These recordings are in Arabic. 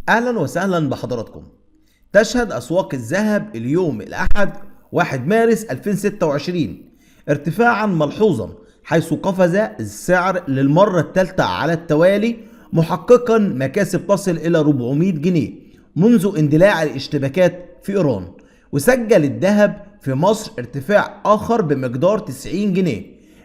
أهلا وسهلا بحضراتكم. تشهد أسواق الذهب اليوم الأحد 1 مارس 2026 ارتفاعا ملحوظا، حيث قفز السعر للمرة الثالثة على التوالي، محققا مكاسب تصل إلى 400 جنيه منذ اندلاع الاشتباكات في إيران. وسجل الذهب في مصر ارتفاع آخر بمقدار 90 جنيه،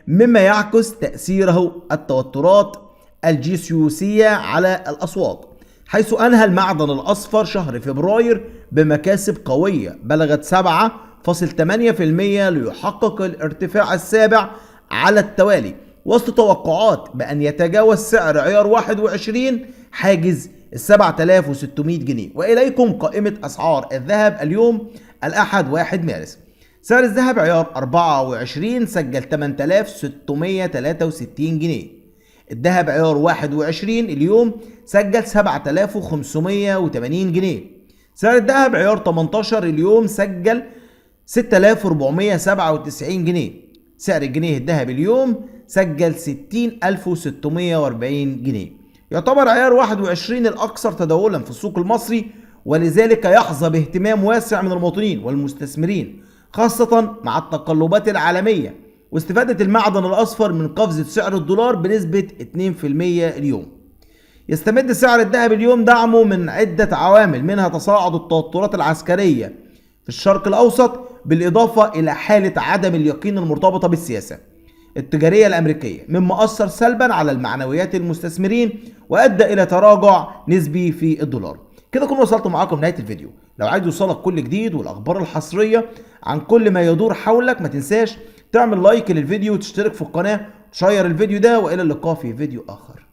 مما يعكس تأثيره التوترات الجيوسياسية على الأسواق، حيث أنهى المعدن الأصفر شهر فبراير بمكاسب قوية بلغت 7.8% ليحقق الارتفاع السابع على التوالي، وسط توقعات بأن يتجاوز سعر عيار 21 حاجز 7600 جنيه. وإليكم قائمة أسعار الذهب اليوم الأحد 1 مارس. سعر الذهب عيار 24 سجل 8663 جنيه. الذهب عيار 21 اليوم سجل 7580 جنيه. سعر الذهب عيار 18 اليوم سجل 6497 جنيه. سعر الجنيه الذهبي اليوم سجل 60640 جنيه. يعتبر عيار 21 الأكثر تداولا في السوق المصري، ولذلك يحظى باهتمام واسع من المواطنين والمستثمرين، خاصة مع التقلبات العالمية واستفادة المعدن الأصفر من قفزة سعر الدولار بنسبة 2% اليوم. يستمد سعر الذهب اليوم دعمه من عدة عوامل، منها تصاعد التوترات العسكرية في الشرق الأوسط، بالإضافة إلى حالة عدم اليقين المرتبطة بالسياسة التجارية الأمريكية، مما أثر سلبا على المعنويات المستثمرين وأدى إلى تراجع نسبي في الدولار. كده كنا وصلت معاكم نهاية الفيديو. لو عايز يوصلك كل جديد والأخبار الحصرية عن كل ما يدور حولك، ما تنساش تعمل لايك للفيديو وتشترك في القناة وتشير الفيديو ده، وإلى اللقاء في فيديو آخر.